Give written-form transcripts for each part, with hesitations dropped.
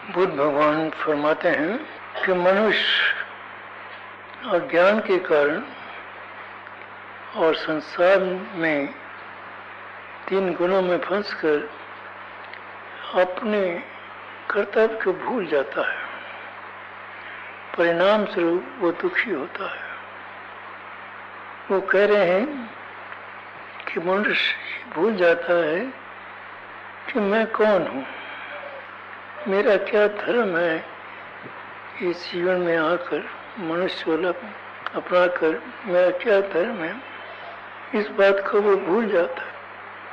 बुद्ध भगवान फरमाते हैं कि मनुष्य अज्ञान के कारण और संसार में 3 गुणों में फंसकर अपने कर्तव्य को भूल जाता है। परिणाम स्वरूप वो दुखी होता है। वो कह रहे हैं कि मनुष्य भूल जाता है कि मैं कौन हूँ, मेरा क्या धर्म है। इस जीवन में आकर मनुष्य वाला अपना कर मेरा क्या धर्म है, इस बात को वो भूल जाता है।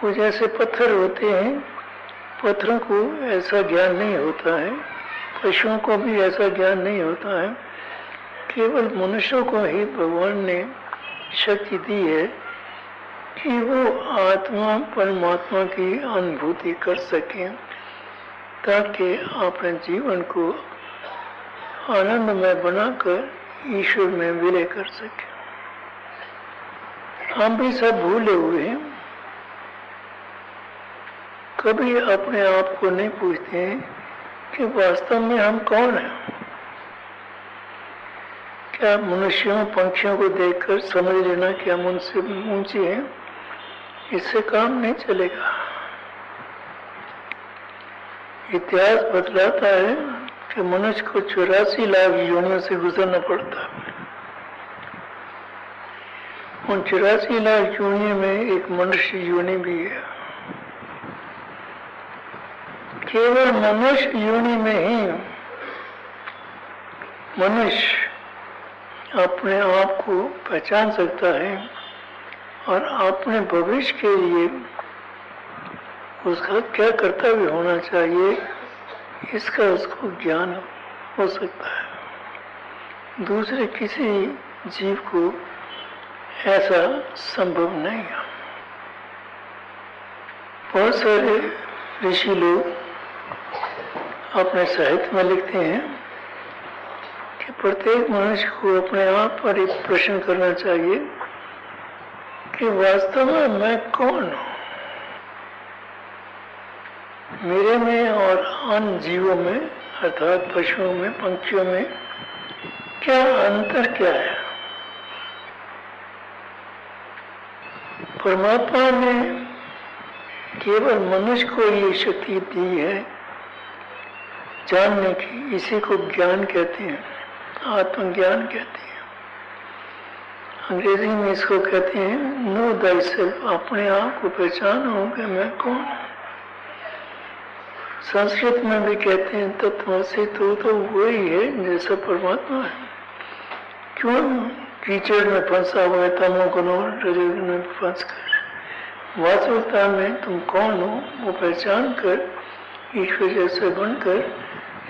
वो जैसे पत्थर होते हैं, पत्थरों को ऐसा ज्ञान नहीं होता है, पशुओं को भी ऐसा ज्ञान नहीं होता है। केवल मनुष्यों को ही भगवान ने शक्ति दी है कि वो आत्मा परमात्मा की अनुभूति कर सकें, ताकि अपने जीवन को आनंदमय बनाकर ईश्वर में विलय कर सके। हम भी सब भूले हुए हैं, कभी अपने आप को नहीं पूछते हैं कि वास्तव में हम कौन हैं। क्या मनुष्यों पक्षियों को देखकर समझ लेना कि हम उनसे ऊंचे हैं, इससे काम नहीं चलेगा। इतिहास बतलाता है कि मनुष्य को 84 लाख योनियों से गुजरना पड़ता है। उन 84 लाख योनियों में एक मनुष्य योनि भी है। केवल मनुष्य योनि में ही मनुष्य अपने आप को पहचान सकता है और अपने भविष्य के लिए उसका क्या कर्तव्य होना चाहिए, इसका उसको ज्ञान हो सकता है। दूसरे किसी जीव को ऐसा संभव नहीं है। बहुत सारे ऋषि लोग अपने साहित्य में लिखते हैं कि प्रत्येक मनुष्य को अपने आप पर एक प्रश्न करना चाहिए कि वास्तव में मैं कौन हूँ। मेरे में और अन्य जीवों में अर्थात पशुओं में पंछियों में क्या अंतर क्या है। परमात्मा ने केवल मनुष्य को ये शक्ति दी है जानने की। इसी को ज्ञान कहते हैं, आत्मज्ञान कहते हैं। अंग्रेजी में इसको कहते हैं नो दाई सेल्फ, अपने आप को पहचानो कि मैं कौन हूँ। संस्कृत में भी कहते हैं तत्वमसि, तो वही है जैसा परमात्मा है। क्यों कीचड़ में फंसा हुआ है, तमोगुणों रजोगुण में फंस कर। वास्तविकता में तुम कौन हो वो पहचान कर ईश्वर जैसे बनकर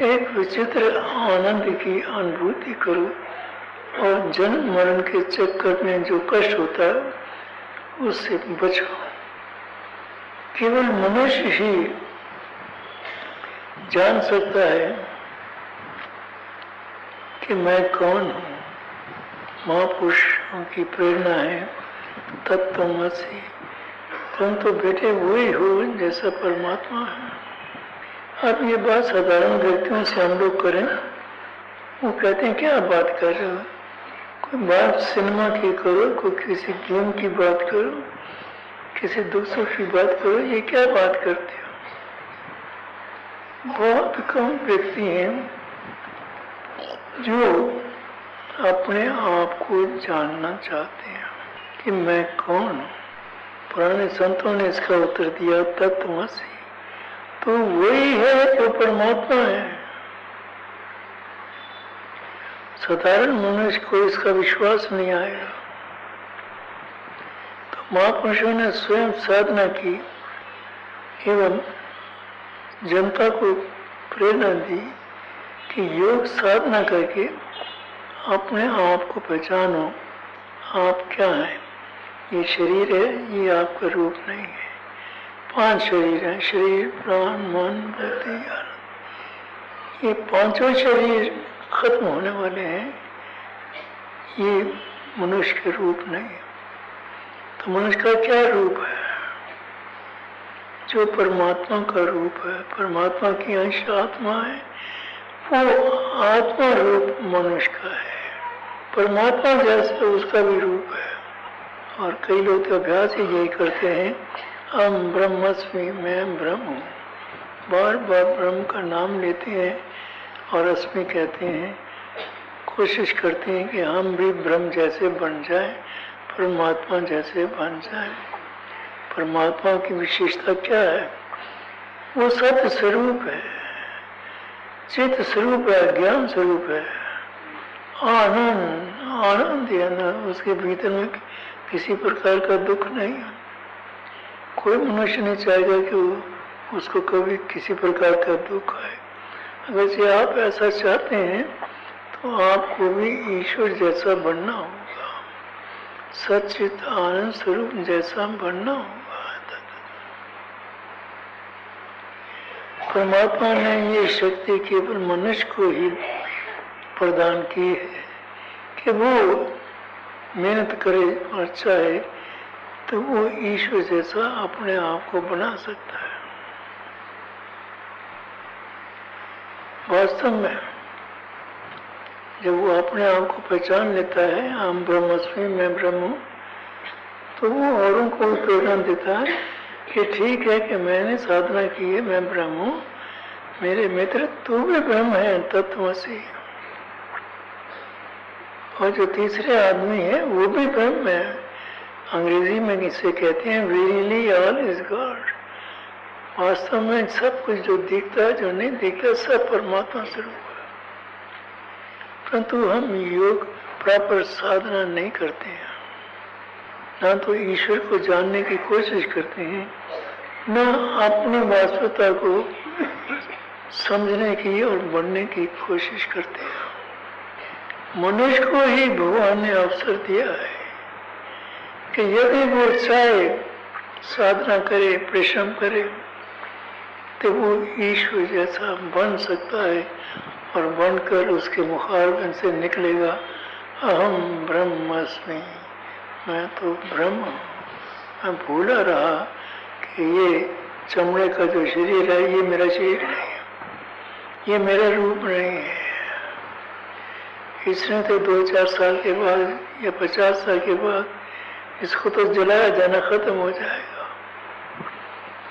एक विचित्र आनंद की अनुभूति करो और जन्म मरण के चक्कर में जो कष्ट होता है उससे बचो। केवल मनुष्य ही जान सकता है कि मैं कौन हूँ। महापुरुषों की प्रेरणा है तत्वमसि, तुम तो बेटे वही हो जैसा परमात्मा है। अब ये बात साधारण व्यक्तियों से हम लोग करें, वो कहते हैं क्या बात कर रहे हो, कोई बात सिनेमा की करो, कोई किसी गेम की बात करो, किसी दूसरों की बात करो, ये क्या बात करते हो। बहुत कम व्यक्ति हैं जो अपने आप को जानना चाहते हैं कि मैं कौन हूँ। पुराने संतों ने इसका उत्तर दिया तत्वमसि, तो वही है जो परमात्मा है। साधारण मनुष्य को इसका विश्वास नहीं आएगा। तो महापुरुषों ने स्वयं साधना की एवं जनता को प्रेरणा दी कि योग साधना करके अपने आप को पहचानो, आप क्या हैं। ये शरीर है, ये आपका रूप नहीं है। 5 शरीर हैं, शरीर प्राण मन बुद्धि आनंद। ये 5 शरीर खत्म होने वाले हैं, ये मनुष्य के रूप नहीं है। तो मनुष्य का क्या रूप है, जो परमात्मा का रूप है। परमात्मा की अंश आत्मा है, वो आत्मा रूप मनुष्य का है, परमात्मा जैसे उसका भी रूप है। और कई लोग तो अभ्यास ही यही करते हैं, हम ब्रह्मस्मि, मैं ब्रह्म हूँ, बार बार ब्रह्म का नाम लेते हैं और अस्मि कहते हैं, कोशिश करते हैं कि हम भी ब्रह्म जैसे बन जाएं, परमात्मा जैसे बन जाएं। परमात्मा की विशेषता क्या है? वो सत्य स्वरूप है, चित्त स्वरूप है, ज्ञान स्वरूप है, आनंद आनंद है ना, उसके भीतर में किसी प्रकार का दुख नहीं है। कोई मनुष्य नहीं चाहेगा कि वो उसको कभी किसी प्रकार का दुख आए। अगर से आप ऐसा चाहते हैं तो आपको भी ईश्वर जैसा बनना होगा, सच्चित आनंद स्वरूप जैसा बनना होगा। परमात्मा ने ये शक्ति केवल मनुष्य को ही प्रदान की है कि वो मेहनत करे और चाहे तो वो ईश्वर जैसा अपने आप को बना सकता है। वास्तव में जब वो अपने आप को पहचान लेता है, हम ब्रह्मस्मि, मैं ब्रह्म हूँ, तो वो औरों को प्रेरणा देता है कि ठीक है कि मैंने साधना की है, मैं ब्रह्म हूँ, मेरे मित्र तू भी ब्रह्म है, तत्वमसि। और जो तीसरे आदमी है वो भी ब्रह्म है। अंग्रेजी में इसे कहते हैं वेरीली ऑल इज गॉड। वास्तव में सब कुछ जो दिखता है, जो नहीं दिखता, सब परमात्मा स्वरूप है। परंतु हम योग प्रॉपर साधना नहीं करते हैं, ना तो ईश्वर को जानने की कोशिश करते हैं, ना अपनी वास्तविकता को समझने की और बढ़ने की कोशिश करते हैं। मनुष्य को ही भगवान ने अवसर दिया है कि यदि वो चाहे साधना करे, परिश्रम करे, तो वो ईश्वर जैसा बन सकता है और बनकर उसके मुखारबिन से निकलेगा, अहम ब्रह्मस्मि, मैं तो ब्रह्म हूँ। मैं भूला रहा कि ये चमड़े का जो शरीर है ये मेरा शरीर नहीं है, ये मेरा रूप नहीं है। इसने तो 2-4 साल के बाद या 50 साल के बाद इसको तो जलाया जाना खत्म हो जाएगा।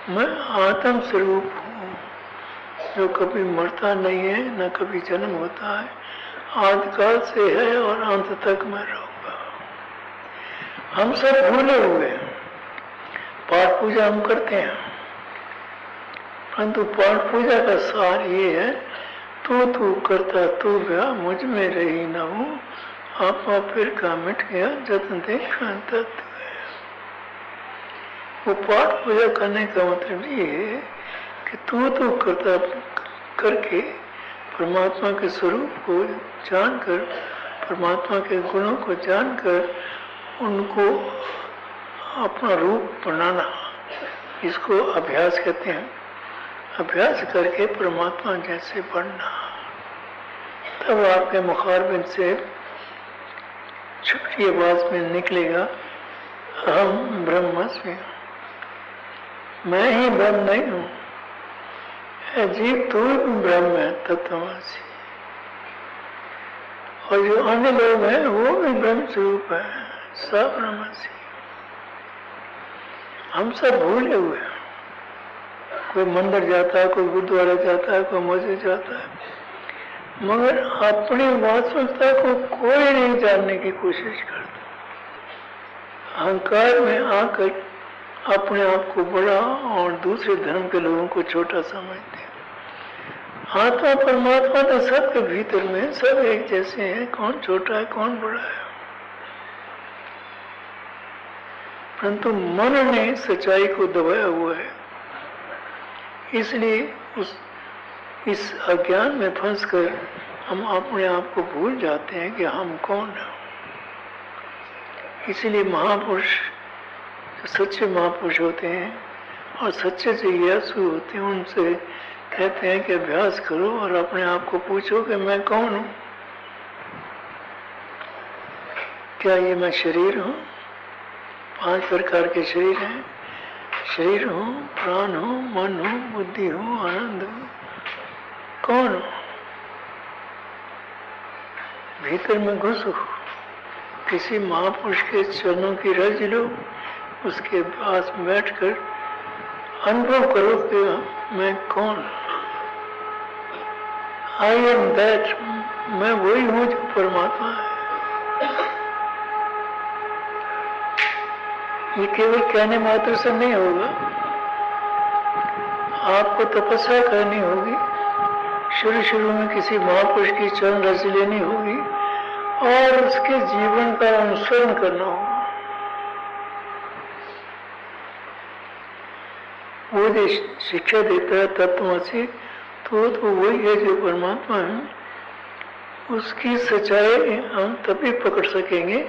मैं आत्म स्वरूप हूँ जो कभी मरता नहीं है, न कभी जन्म होता है, आदिकाल से है और अंत तक मैं रहूंगा। हम सब भूले हुए पाठ पूजा हम करते हैं, परंतु पाठ पूजा का सार ये है, तू करता तू गया, मुझ में रही न हूँ, आपा फिर का मिट गया, जतन देखा तत्व है। वो पाठ पूजा करने का मतलब ये है कि तू करता करके परमात्मा के स्वरूप को जानकर, परमात्मा के गुणों को जानकर उनको अपना रूप बनाना, इसको अभ्यास कहते हैं। अभ्यास करके परमात्मा जैसे बनना, तब आपके मुखारबिन से छोटी आवाज में निकलेगा, अहम ब्रह्मस्मि, मैं ही ब्रह्म नहीं हूँ, जीव तो ब्रह्म है, तत्वमसि। और जो अन्य लोग हैं वो भी ब्रह्म स्वरूप है, सब ब्रह्मस्मि। हम सब भूले हुए हैं, कोई मंदिर जाता है, कोई गुरुद्वारा जाता है, कोई मस्जिद जाता है, मगर अपनी वास्तविकता को कोई नहीं जानने की कोशिश करता। अहंकार में आकर अपने आप को बड़ा और दूसरे धर्म के लोगों को छोटा समझते हैं। आत्मा परमात्मा तो सबके भीतर में सब एक जैसे हैं, कौन छोटा है कौन बड़ा है। परंतु मन ने सच्चाई को दबाया हुआ है, इसलिए इस अज्ञान में फंसकर हम अपने आप को भूल जाते हैं कि हम कौन हैं। इसलिए महापुरुष, सच्चे महापुरुष होते हैं और सच्चे जिज्ञासु होते हैं, उनसे कहते हैं कि अभ्यास करो और अपने आप को पूछो कि मैं कौन हूँ। क्या ये मैं शरीर हूँ? 5 प्रकार के शरीर हैं, शरीर हूँ, प्राण हूँ, मन हूँ, बुद्धि हूँ, आनंद हूँ, कौन हूँ? भीतर में घुसो, किसी महापुरुष के चरणों की रज लो, उसके पास बैठकर अनुभव करो कि मैं कौन, आई एम दैट, मैं वही हूं जो परमात्मा है। ये केवल कहने मात्र से नहीं होगा, आपको तपस्या करनी होगी, शुरू में किसी महापुरुष की चरण रज लेनी होगी और उसके जीवन का अनुसरण करना होगा। वो जो शिक्षा देता है तत्वमसि, तो वही है जो परमात्मा है। उसकी सच्चाई हम तभी पकड़ सकेंगे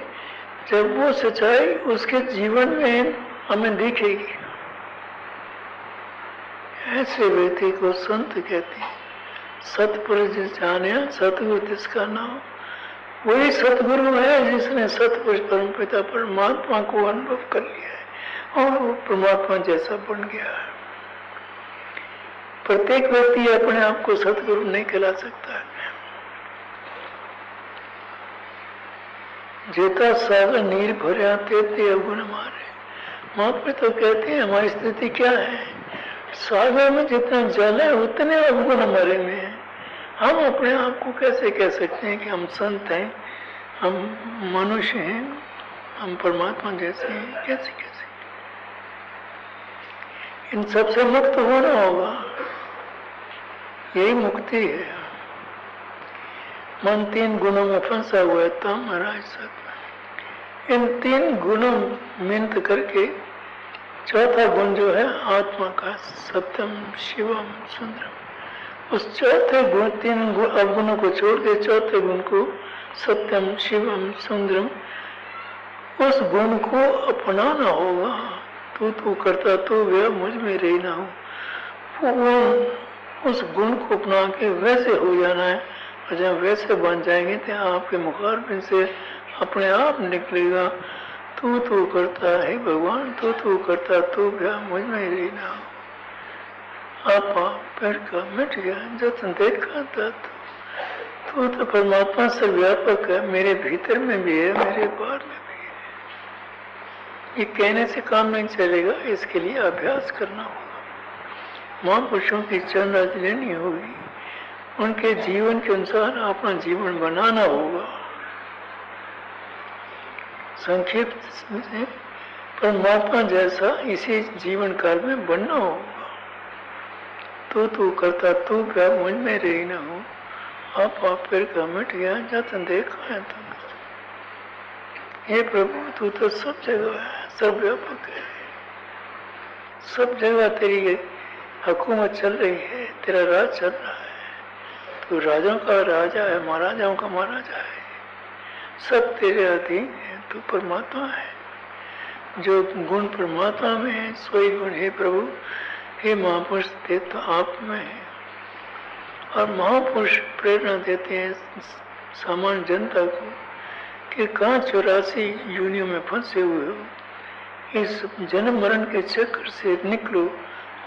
जब वो सच्चाई उसके जीवन में हमें दिखेगी। ऐसे व्यक्ति को संत कहते हैं। सतपुरुष जिस जाने सतगुरु जिसका नाम, वही सतगुरु है जिसने सतपुरुष परमपिता परमात्मा को अनुभव कर लिया है और वो परमात्मा जैसा बन गया है। प्रत्येक व्यक्ति अपने आप को सतगुरु नहीं कहला सकता है। जेता सागर नीर भरया तेते अवगुण मारे। महात्मा तो कहते हैं हमारी स्थिति क्या है, सागर में जितना जल है उतने अवगुण हमारे में है। हम अपने आप को कैसे कह सकते हैं कि हम संत हैं, हम मनुष्य हैं, हम परमात्मा जैसे हैं? कैसे कैसे? इन सबसे मुक्त होना होगा, यही मुक्ति है। मन 3 गुणों में फंसा हुआ है, तम महाराज सत। इन 3 गुणों मिन्त करके चौथा गुण जो है आत्मा का, सत्यम शिवम सुंदरम, उस चौथे गुण 3 अवगुणों को छोड़ के चौथे गुण को सत्यम शिवम सुंदरम, उस गुण को अपनाना होगा। तू करता तो वह मुझ में रहना हो, उस गुण को अपना के वैसे हो जाना है। और जब वैसे बन जाएंगे तो आपके मुखारबिन से अपने आप निकलेगा, तू करता है भगवान, तू करता तो क्या मुझ में रहना हो। आपा पैर का मिट गया जतन देखा था, तू तो परमात्मा से व्यापक है, मेरे भीतर में भी है, मेरे बाहर में भी है। ये कहने से काम नहीं चलेगा, इसके लिए अभ्यास करना होगा। महापुरुषों की चरण रज लेनी होगी, उनके जीवन के अनुसार अपना जीवन बनाना होगा। संक्षिप्त में परमात्मा जैसा इसी जीवन काल में बनना होगा। तू करता तो क्या मुझ में रही ना हो, आप फिर का मिट गया जतन देखा है तुम। हे प्रभु, तू तो सब जगह है, सब व्यापक है, सब जगह तेरी हुकूमत चल रही है, तेरा राज चल रहा है। तू राजाओं का राजा है, महाराजाओं का महाराजा है, सब तेरे अधीन है। तू परमात्मा है। जो गुण परमात्मा में है सोई गुण हे प्रभु, हे महापुरुष थे तो आप में है। और महापुरुष प्रेरणा देते हैं सामान्य जनता को कि कहाँ 84 योनियों में फंसे हुए हो, इस जन्म मरण के चक्र से निकलो।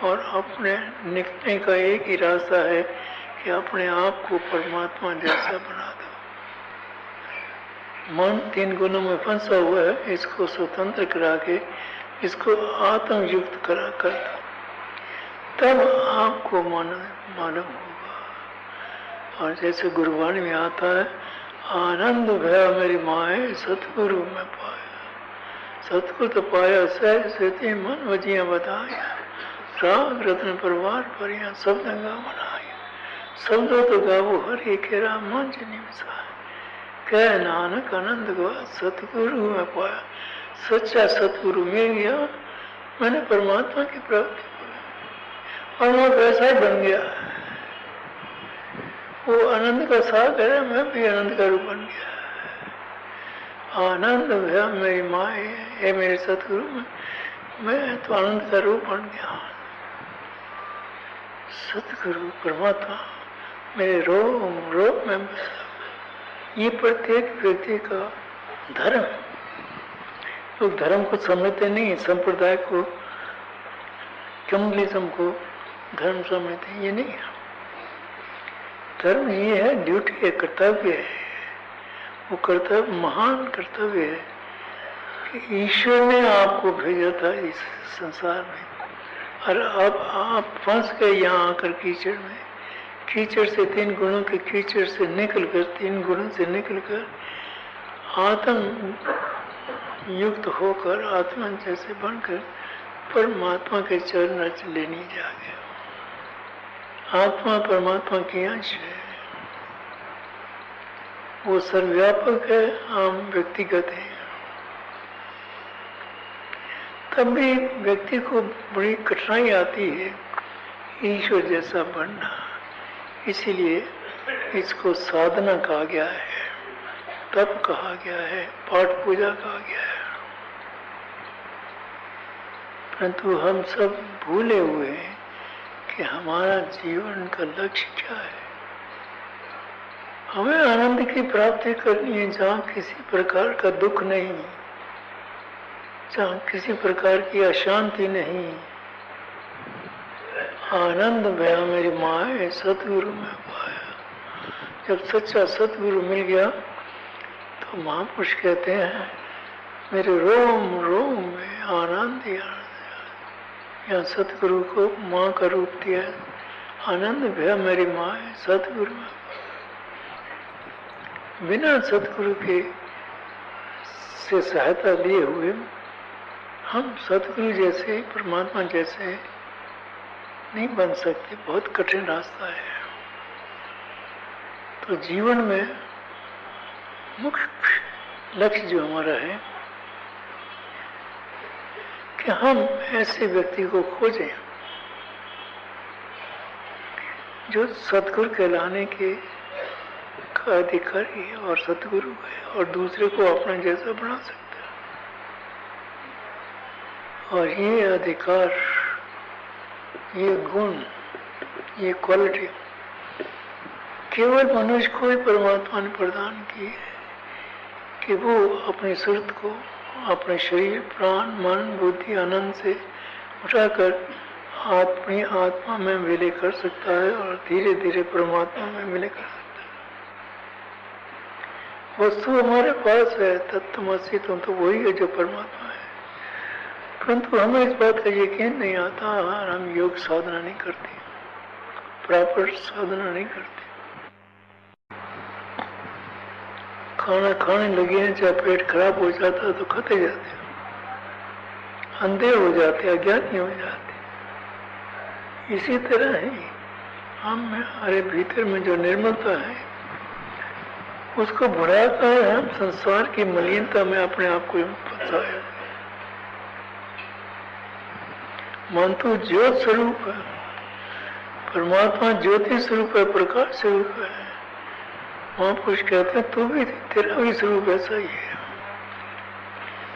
और अपने निकलने का एक ही रास्ता है कि अपने आप को परमात्मा जैसा बना दो। मन 3 गुणों में फंसा हुआ है, इसको स्वतंत्र करा के इसको आत्मयुक्त करा कर दो, तब आपको मालूम होगा। और जैसे गुरुवाणी में आता है, आनंद भया मेरी माए सतगुरु में पाया, सतगुरु तो पाया सहज से मन वजिया बताया, राग रत्न परवार पर यहाँ शब्द गा मनाया, शब्दों तो गावो हरि केरा मन निवसा, कह नानक आनंद गवा सतगुरु में पाया। सच्चा सतगुरु मिल गया, मैंने परमात्मा की प्राप्ति की और मैं वैसा ही बन गया। वो आनंद का सागर है, मैं भी आनंद का रूप बन गया। आनंद भया मेरी माए, है मेरे सतगुरु, मैं तो आनंद का रूप बन गया। सतगुरु परमात्मा मेरे रोम रोम में बसा। ये प्रत्येक व्यक्ति का धर्म। लोग धर्म को समझते नहीं, संप्रदाय को, कम्युनिज्म को धर्म समझते हैं। ये नहीं है धर्म, ये है ड्यूटी है, कर्तव्य है। वो कर्तव्य महान कर्तव्य है कि ईश्वर ने आपको भेजा था इस संसार में, और अब आप फंस गए यहाँ आकर कीचड़ में। कीचड़ से, 3 गुणों के कीचड़ से निकलकर, 3 गुणों से निकलकर आत्म युक्त होकर, आत्मा जैसे बनकर परमात्मा के चरण रच लेने जा गया। आत्मा परमात्मा की अंश है, वो सर्वव्यापक है, हम व्यक्तिगत हैं। तब भी व्यक्ति को बड़ी कठिनाई आती है ईश्वर जैसा बनना, इसीलिए इसको साधना कहा गया है, तप कहा गया है, पाठ पूजा कहा गया है। परंतु हम सब भूले हुए हैं कि हमारा जीवन का लक्ष्य क्या है। हमें आनंद की प्राप्ति करनी है जहाँ किसी प्रकार का दुख नहीं, जहाँ किसी प्रकार की अशांति नहीं। आनंद भया मेरी माए सतगुरु में पाया। जब सच्चा सतगुरु मिल गया तो महापुरुष कहते हैं मेरे रोम रोम में आनंद ही आनंद। यहाँ सतगुरु को माँ का रूप दिया, आनंद भया मेरी माए सतगुरु में। बिना सतगुरु के से सहायता लिए हुए हम सतगुरु जैसे, परमात्मा जैसे नहीं बन सकते। बहुत कठिन रास्ता है। तो जीवन में मुख्य लक्ष्य जो हमारा है कि हम ऐसे व्यक्ति को खोजें जो सतगुरु कहलाने के का अधिकारी है और सतगुरु है और दूसरे को अपना जैसा बना सकता है। और ये अधिकार, ये गुण, ये क्वालिटी केवल मनुष्य को ही परमात्मा ने प्रदान की है कि वो अपनी सुरत को अपने शरीर, प्राण, मन, बुद्धि, आनंद से उठाकर अपनी आत्मा में विलय कर सकता है और धीरे धीरे परमात्मा में विलय कर सकता है। वस्तु हमारे पास है, तत्वमसि, तो वही है जो परमात्मा है। परंतु हमें इस बात का यकीन नहीं आता और हम योग साधना नहीं करते, प्रॉपर साधना नहीं करते। खाना खाने लगे हैं, चाहे पेट खराब हो जाता है तो खाते जाते हैं, अंधे हो जाते, अज्ञानी हो जाते। इसी तरह ही हम हमारे भीतर में जो निर्मलता है उसको बढ़ाता है हम संसार की मलिनता में अपने आप को फंसाए। मानतो ज्योत स्वरूप है, परमात्मा ज्योति स्वरूप है, प्रकाश स्वरूप है। महापुरुष कहते हैं तू भी, तेरा भी स्वरूप ऐसा ही है,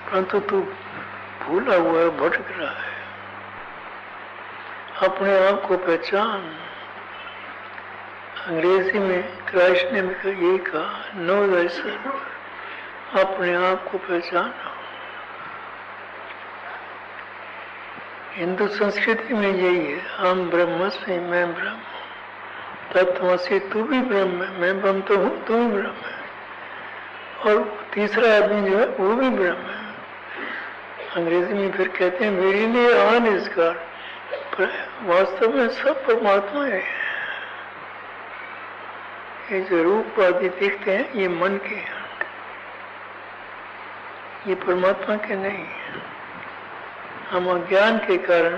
परंतु तू भूला हुआ है, भटक रहा है। अपने आप को पहचान। अंग्रेजी में कृष्ण ने यही कहा, नो थायसेल्फ, अपने आप को पहचानो। हिंदू संस्कृति में यही है, हम ब्रह्मस्मि, मैं ब्रह्म, तत्वमसि, तू भी ब्रह्म है, मैं ब्रह्म तो हूँ, तू भी ब्रह्म है। और तीसरा आदमी जो है वो भी ब्रह्म है। अंग्रेजी में फिर कहते हैं मेरे लिए ऑल इज गॉड, वास्तव में सब परमात्मा है। ये जो रूप आदि दिखते हैं ये मन के हैं, ये परमात्मा के नहीं। हम अज्ञान के कारण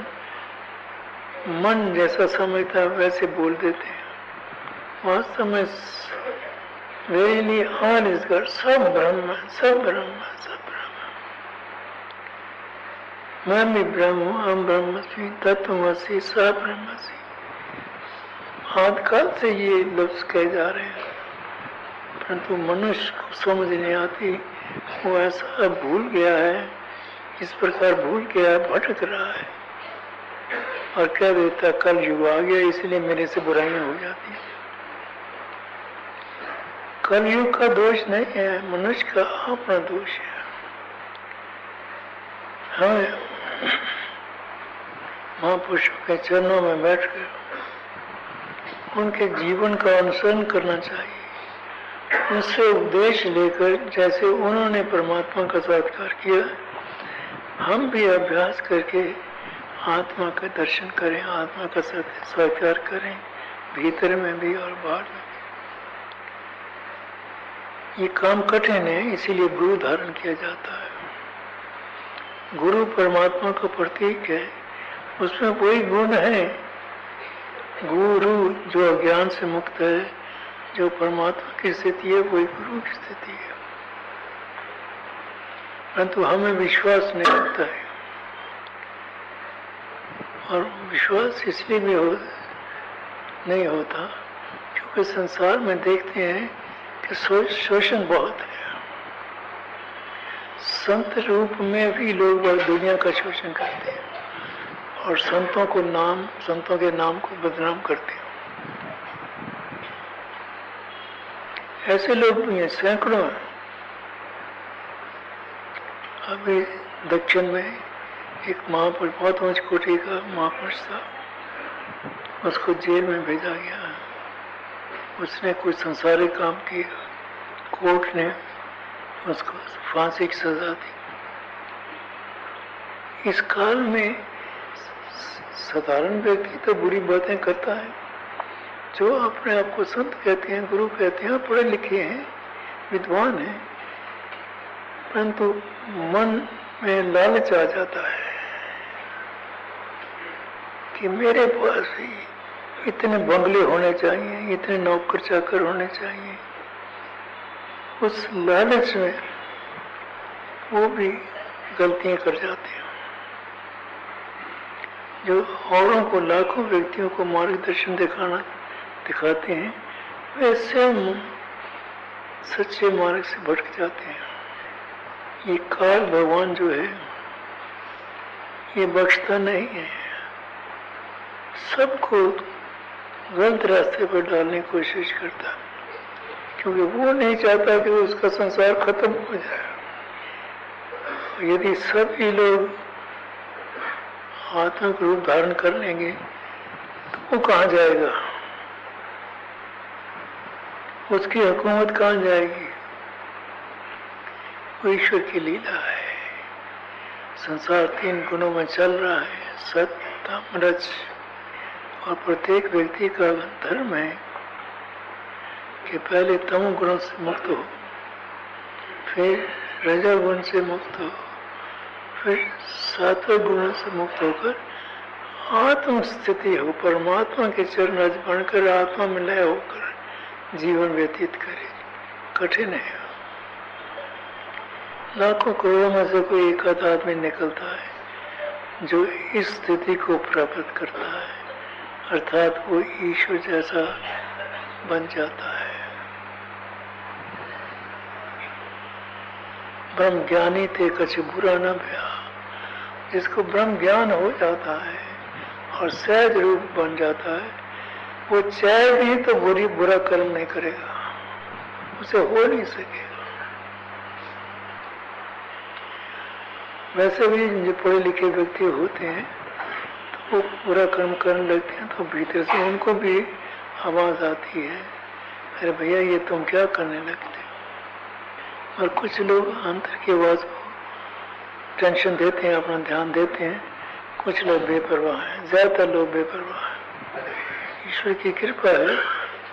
मन जैसा समझता है वैसे बोल देते हैं। वास्तव में वेरी ऑल इज गॉड, सब ब्रह्म है, सब ब्रह्म है, सब ब्रह्म है। मैं भी ब्रह्म हूँ, हम ब्रह्मस्मि, तत्वमसि, स ब्रह्मसि। आदिकाल से ये लफ्ज कहे जा रहे हैं, परंतु मनुष्य को समझ नहीं आती। वो ऐसा भूल गया है, इस प्रकार भूल गया है, भटक रहा है और कह देता कल युग आ गया इसलिए मेरे से बुराइयां हो जाती हैं। कलयुग का दोष नहीं है, मनुष्य का अपना दोष है। हमें महापुरुषों के चरणों में बैठकर उनके जीवन का अनुसरण करना चाहिए उनसे उपदेश लेकर जैसे उन्होंने परमात्मा का साक्षात्कार किया, हम भी अभ्यास करके आत्मा का दर्शन करें, आत्मा का साक्षात्कार करें, भीतर में भी और बाहर में भी। ये काम कठिन है, इसीलिए गुरु धारण किया जाता है। गुरु परमात्मा का प्रतीक है, उसमें वही गुण है। गुरु जो अज्ञान से मुक्त है, जो परमात्मा की स्थिति है, वही गुरु की स्थिति है। परंतु हमें विश्वास नहीं होता है, और विश्वास इसलिए भी नहीं होता क्योंकि संसार में देखते हैं कि शोषण बहुत है। संत रूप में भी लोग दुनिया का शोषण करते हैं और संतों के नाम को बदनाम करते हैं। ऐसे लोग भी हैं, सैकड़ों हैं। अभी दक्षिण में एक महापुरुष, बहुत ऊंच कोटि का महापुरुष था, उसको जेल में भेजा गया। उसने कुछ संसारिक काम किया, कोर्ट ने उसको फांसी की सजा दी। इस काल में साधारण व्यक्ति तो बुरी बातें करता है, जो अपने आप को संत कहते हैं, गुरु कहते हैं, पढ़े लिखे हैं, विद्वान हैं, परंतु मन में लालच आ जाता है कि मेरे पास भी इतने बंगले होने चाहिए, इतने नौकर चाकर होने चाहिए। उस लालच में वो भी गलतियां कर जाते हैं। जो औरों को, लाखों व्यक्तियों को मार्गदर्शन दिखाते हैं, वे स्वयं सच्चे मार्ग से भटक जाते हैं। ये काल भगवान जो है, ये बख्शता नहीं है, सबको गलत रास्ते पर डालने की कोशिश करता है, क्योंकि वो नहीं चाहता कि उसका संसार खत्म हो जाए। यदि सभी लोग आत्मिक रूप धारण कर लेंगे तो वो कहाँ जाएगा, उसकी हुकूमत कहाँ जाएगी? वो ईश्वर की लीला है। संसार 3 गुणों में चल रहा है, सत्य, तम, रज, और प्रत्येक व्यक्ति का धर्म है कि पहले तम गुणों से मुक्त हो, फिर रजोगुण से मुक्त हो, फिर सात्विक गुणों से मुक्त होकर आत्म स्थिति हो, परमात्मा के चरण रज बनकर आत्मा में लय होकर जीवन व्यतीत करे। कठिन है। लाखों करोड़ों में से कोई एक आध आदमी निकलता है जो इस स्थिति को प्राप्त करता है, अर्थात वो ईश्वर जैसा बन जाता है। ब्रह्म ज्ञानी थे कछ बुरा न भया। जिसको ब्रह्म ज्ञान हो जाता है और सहज रूप बन जाता है, वो चाहे भी तो बुरा कर्म नहीं करेगा, उसे हो नहीं सकेगा। वैसे भी जो पढ़े लिखे व्यक्ति होते हैं तो वो बुरा कर्म करने लगते हैं, तो भीतर से उनको भी आवाज आती है, अरे भैया ये तुम क्या करने लगते। और कुछ लोग अंतर की आवाज को टेंशन देते हैं, अपना ध्यान देते हैं। कुछ लोग बेपरवाह हैं, ज्यादातर लोग बेपरवाह हैं। ईश्वर की कृपा है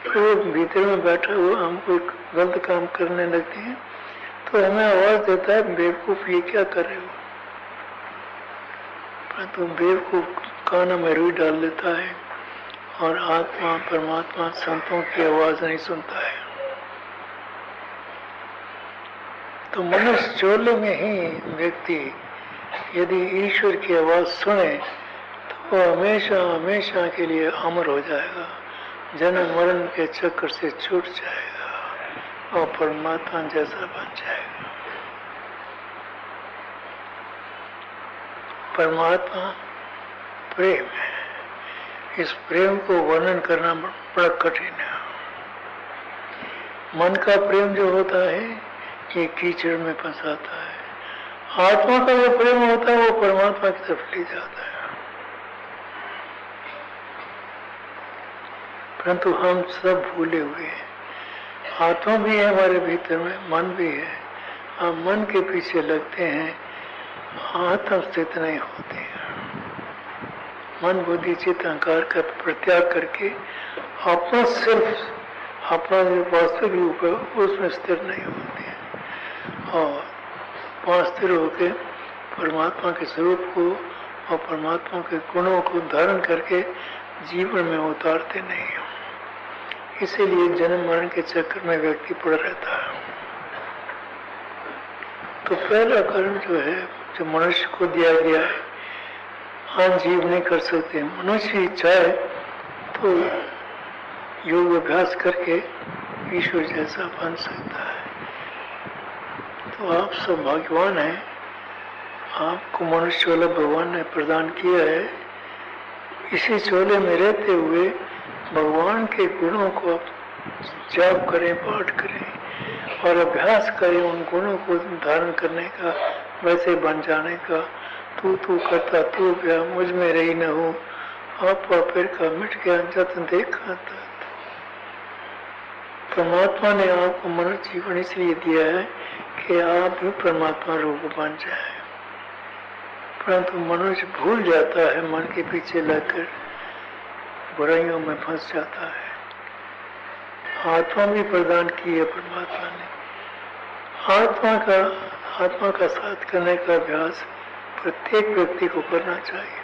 कि वो भीतर में बैठा हुआ हम कोई गलत काम करने लगते हैं तो हमें आवाज देता है, बेवकूफ ये क्या कर रहे हो। परंतु बेवकूफ कानों में रुई डाल देता है और आत्मा, परमात्मा, संतों की आवाज नहीं सुनता है। तो मनुष्य चोले में ही व्यक्ति यदि ईश्वर की आवाज सुने तो वो हमेशा हमेशा के लिए अमर हो जाएगा, जन्म मरण के चक्कर से छूट जाएगा और परमात्मा जैसा बन जाएगा। परमात्मा प्रेम है। इस प्रेम को वर्णन करना बड़ा कठिन है। मन का प्रेम जो होता है ये कीचड़ में फंसाता है। आत्मा का जो प्रेम होता है वो परमात्मा की तरफ ले जाता है। परंतु हम सब भूले हुए हैं आत्मा भी है हमारे भीतर में, मन भी है। हम मन के पीछे लगते हैं, आत्म स्थित नहीं होते। मन बुद्धि चित्त अहंकार का परित्याग करके अपना सिर्फ अपना जो वास्तविक रूप है उसमें स्थिर नहीं होते और वहाँ स्थिर होकर परमात्मा के स्वरूप को और परमात्मा के गुणों को धारण करके जीवन में उतारते नहीं। इसीलिए जन्म मरण के चक्कर में व्यक्ति पड़ रहता है। तो पहला कर्म जो है, जो मनुष्य को दिया गया है, आम जीव नहीं कर सकते। मनुष्य चाहे तो योग अभ्यास करके ईश्वर जैसा बन सकता है। तो आप सब भाग्यवान हैं, आपको मनुष्य चोला भगवान ने प्रदान किया है। इसी चोले में रहते हुए भगवान के गुणों को आप जाप करें, पाठ करें और अभ्यास करें उन गुणों को धारण करने का, वैसे बन जाने का। तू तू करता तू गया, मुझ में रही न हो, आप फिर का मिट गया जतन देखा। परमात्मा ने आपको मनुष्य जीवन इसलिए दिया है कि आप भी परमात्मा रूप बन जाए, परंतु मनुष्य भूल जाता है, मन के पीछे लगकर बुराइयों में फंस जाता है। आत्मा भी प्रदान की है परमात्मा ने। आत्मा का साथ करने का अभ्यास प्रत्येक व्यक्ति को करना चाहिए।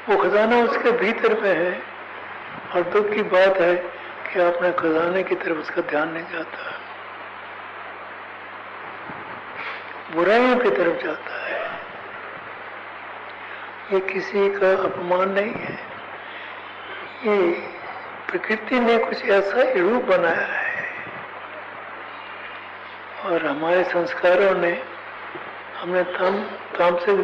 वो खजाना उसके भीतर में है और दुख की बात है कि अपने खजाने की तरफ उसका ध्यान नहीं जाता, बुराइयों की तरफ जाता है। ये किसी का अपमान नहीं है, ये प्रकृति ने कुछ ऐसा ही रूप बनाया है और हमारे संस्कारों ने, हमने तामसिक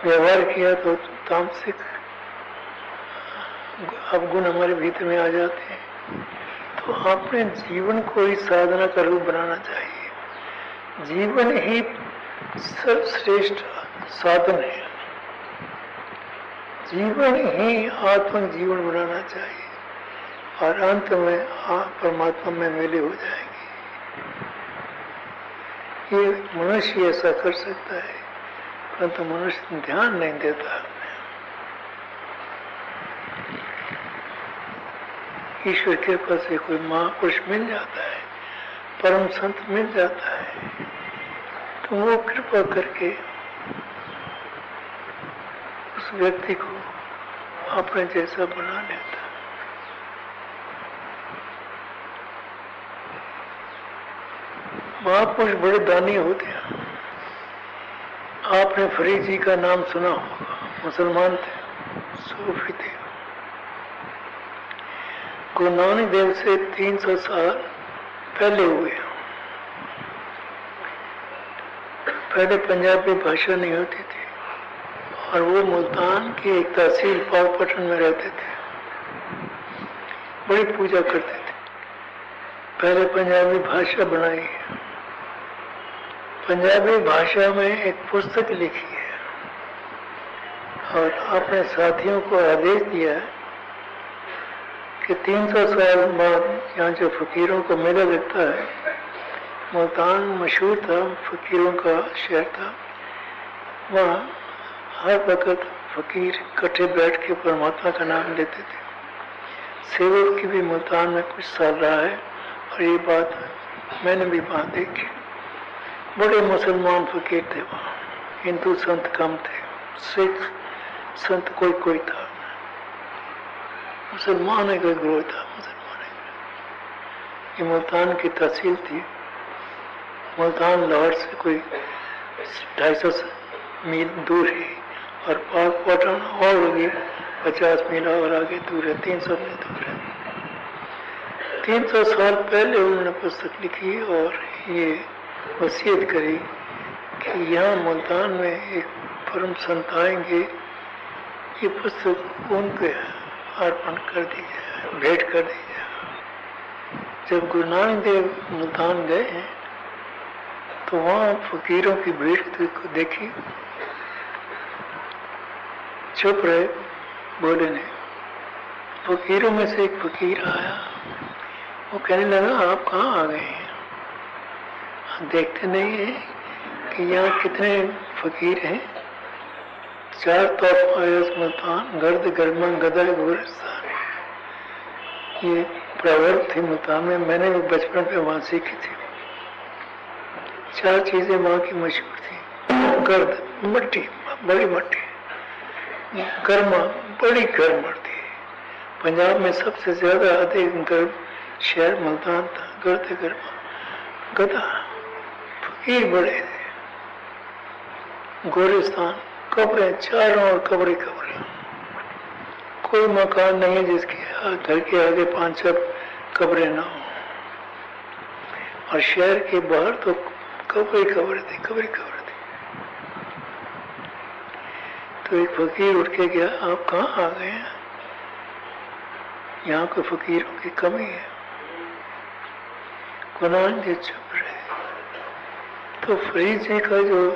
व्यवहार किया तो तामसिक अवगुण हमारे भीतर में आ जाते हैं। तो अपने जीवन को ही साधना का रूप बनाना चाहिए। जीवन ही सर्वश्रेष्ठ साधन है, जीवन ही आत्मक जीवन बनाना चाहिए और अंत में आप परमात्मा में मिले हो जाएंगे। ये मनुष्य ऐसा कर सकता है, परंतु मनुष्य ध्यान नहीं देता। ईश्वर के पास से कोई महापुरुष मिल जाता है, परम संत मिल जाता है, तो वो कृपा करके उस व्यक्ति को अपने जैसा बना लेता। महापुरुष बड़े दानी होते हैं। आपने फरीद जी का नाम सुना होगा, मुसलमान थे, सूफी थे। गुरु नानक देव से 300 साल पहले हुए। पहले पंजाबी भाषा नहीं होती थी और वो मुल्तान की एक तहसील पाकपटन में रहते थे, बड़ी पूजा करते थे। पहले पंजाबी भाषा बनाई, पंजाबी भाषा में एक पुस्तक लिखी है और अपने साथियों को आदेश दिया है कि 300 साल बाद यहाँ जो फकीरों को मेला लगता है, मुल्तान मशहूर था, फकीरों का शहर था, वहाँ हर वक्त फकीर इकट्ठे बैठ के परमात्मा का नाम लेते थे। सेवक की भी मुल्तान में कुछ साल रहा है और ये बात मैंने भी वहाँ देखी। बड़े मुसलमान फकीर थे वहाँ, हिंदू संत कम थे, सिख संत कोई कोई था, मुसलमान एक ग्रोह था। मुसलमान ये मुल्तान की तहसील थी। मुल्तान लाहौर से कोई 250 मील दूर है और पाकपटन और आगे 50 मील और आगे दूर है, 300 मील दूर है। 300 साल पहले उन्होंने पुस्तक लिखी और ये वसीयत करी कि यहाँ मुल्तान में एक परम संत आएंगे, ये पुस्तक उनके अर्पण कर दी जाए, भेंट कर दी जाए। जब गुरु नानक देव मुल्तान गए तो वहाँ फकीरों की भीड़ को देखी, चुप रहे, बोले नहीं। फकीरों में से एक फकीर आया वो कहने लगा आप कहाँ आ गए हैं, आप देखते नहीं है कि यहाँ कितने फकीर हैं। 4 तोहफा मुल्तान गर्द गर्मा गदर गुलिस्तान, ये प्रवर्ब थी मुल्तान में, मैंने भी बचपन पे वहाँ सीखी थी। 4 चीजें वहाँ की मशहूर थी। गर्द मट्टी, बड़ी मट्टी, गर्मा बड़ी गर्म मट्टी। पंजाब में सबसे ज्यादा अधिक गर्म शहर मुल्तान था। गर्द गर्मा गदा, फकीर बड़े थे। गोरिस्तान, कब्रें चारों ओर कब्रें कब्रें, कोई मकान नहीं है जिसके घर के आगे 5-6 कब्रें ना हो। और शहर के बाहर तो कब्रें कब्रें थी, कब्रें कब्रें थी। तो एक फकीर उठ के गया, आप कहाँ आ गए हैं, यहाँ कोई फकीरों की कमी है। कुरान जी चुप रहे। तो फरीद जी का जो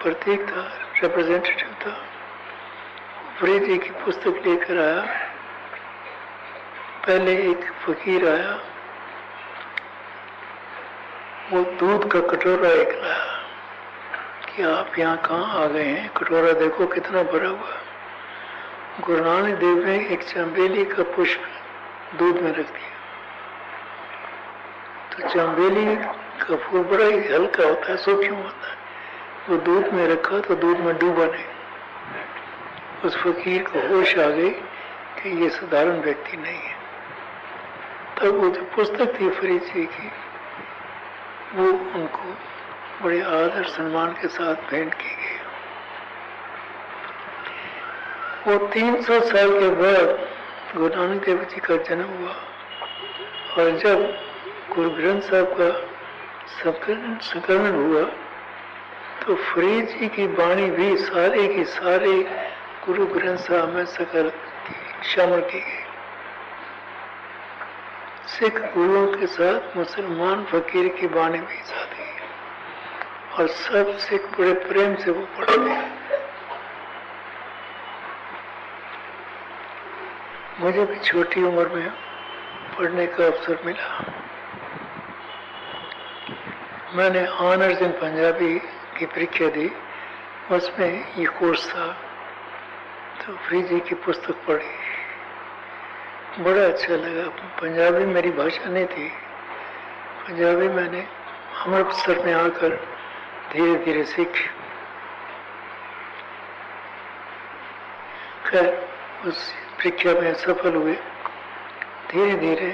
प्रतीक था, रिप्रेजेंटेटिव था, फरीद जी की पुस्तक लेकर आया। पहले एक फकीर आया, वो दूध का कटोरा एक लाया कि आप यहाँ कहाँ आ गए हैं, कटोरा देखो कितना भरा हुआ। गुरु नानक देव ने एक चंबेली का पुष्प दूध में रख दिया। तो चंबेली का फूल बड़ा ही हल्का होता है, सूक्ष्म होता है, वो दूध में रखा तो दूध में डूबा नहीं। उस फकीर को होश आ गई कि ये साधारण व्यक्ति नहीं है। तब वो जो पुस्तक थी फरीद जी की, वो उनको बड़े आदर सम्मान के साथ भेंट की गई। वो 300 साल के बाद गुरु नानक देव जी का जन्म हुआ। और जब गुरु ग्रंथ साहब का संकलन हुआ तो फरीद जी की वाणी भी सारे की सारे गुरु ग्रंथ साहब में शामिल की गई। सिख गुरुओं के साथ मुसलमान फकीर की वाणी भी साथ गई और सब सिख बड़े प्रेम से वो पढ़ते हैं। मुझे भी छोटी उम्र में पढ़ने का अवसर मिला। मैंने ऑनर्स इन पंजाबी की परीक्षा दी, उसमें ये कोर्स था। तो फरीद जी की पुस्तक पढ़ी, बड़ा अच्छा लगा। पंजाबी मेरी भाषा नहीं थी, पंजाबी मैंने अमृतसर में आकर धीरे धीरे सीखी। खैर उस परीक्षा में सफल हुए धीरे धीरे।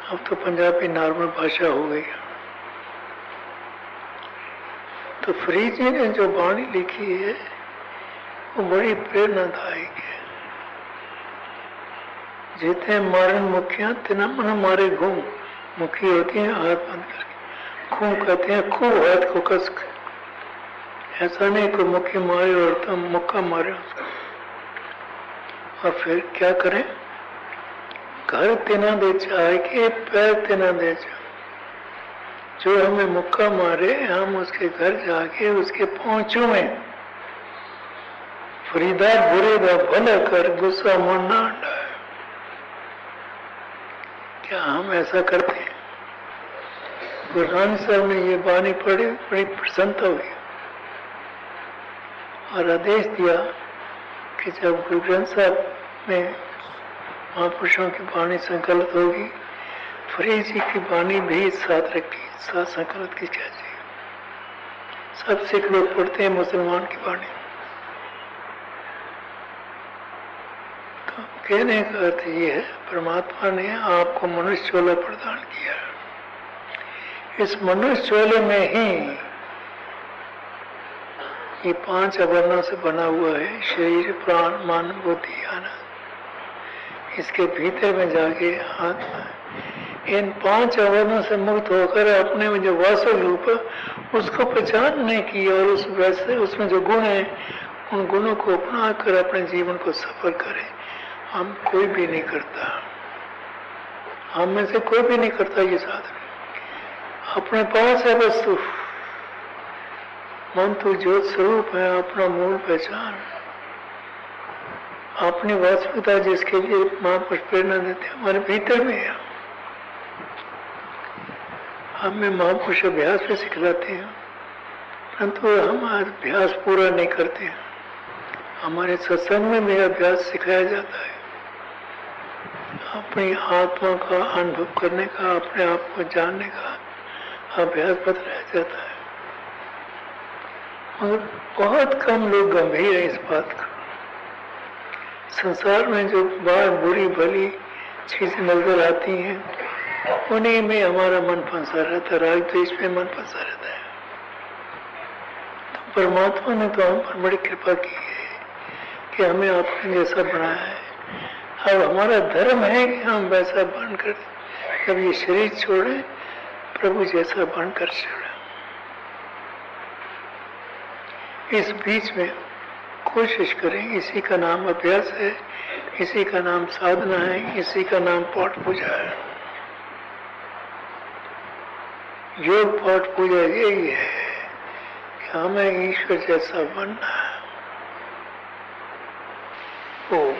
अब तो पंजाबी नॉर्मल भाषा हो गई। तो फरीद जी ने जो वाणी लिखी है वो बड़ी प्रेरणादायक है। जितने मारन मुखिया तिना मन मारे घूम, मुखी होती हैं हाथ बंद करके, घूम कहते हैं खूब हाथ को कस कर। ऐसा नहीं कोई मुखी मारे और तुम मुक्का मारे उसको। और फिर क्या करें, घर तिना दे चाहे के पैर तिना दे चाहे। जो हमें मुक्का मारे हम उसके घर जाके उसके पहुंचों में फरीदा बुरे दा भला कर गुस्सा मन ना डाले। क्या हम ऐसा करते हैं? गुरु नानक साहब ने ये वाणी पढ़ी, बड़ी प्रसन्नता हुई और आदेश दिया कि जब गुरु ग्रंथ साहब में महापुरुषों की वाणी संकलित होगी, फरीद जी की वाणी भी साथ रखी, साथ संकलित की चाहिए। सब सिख लोग पढ़ते हैं मुसलमान की वाणी। तो कहने का अर्थ ये है, परमात्मा ने आपको मनुष्य चोला प्रदान किया। इस मनुष्य चोले में ही ये 5 आभरणों से बना हुआ है, शरीर प्राण मन बुद्धि आनंद। इसके भीतर में जाके आत्मा, इन 5 आभरणों से मुक्त होकर अपने में जो वास्तविक रूप है उसको पहचानने की और उस वैसे उसमें जो गुण है उन गुणों को अपना कर अपने जीवन को सफल करें। हम कोई भी नहीं करता, हम में से कोई भी नहीं करता ये साधन। अपने पास है वस्तु, मन तो ज्योत स्वरूप है, अपना मूल पहचान, अपनी वास्तविकता जिसके लिए महापुरुष प्रेरणा देते हैं हमारे भीतर में है। हमें महापुरुष अभ्यास भी सिखलाते हैं, परंतु हम अभ्यास पूरा नहीं करते हैं। हमारे सत्संग में भी अभ्यास सिखाया जाता है, अपनी आत्मा का अनुभव करने का, अपने आप को जानने का अभ्यास बताया जाता है, मगर बहुत कम लोग गंभीर हैं इस बात का। संसार में जो बात बुरी भली चीजें नजर आती हैं, उन्हीं में हमारा मन फंसा रहता है, राग द्वेष में मन फंसा रहता है। तो परमात्मा ने तो हम पर बड़ी कृपा की है कि हमें अपने जैसा बनाया है। अब हमारा धर्म है कि हम वैसा बनकर जब ये शरीर छोड़े, प्रभु जैसा बनकर छोड़े। इस बीच में कोशिश करें, इसी का नाम अभ्यास है, इसी का नाम साधना है, इसी का नाम पाठ पूजा है। योग पाठ पूजा यही है कि हमें ईश्वर जैसा बनना है। ओम।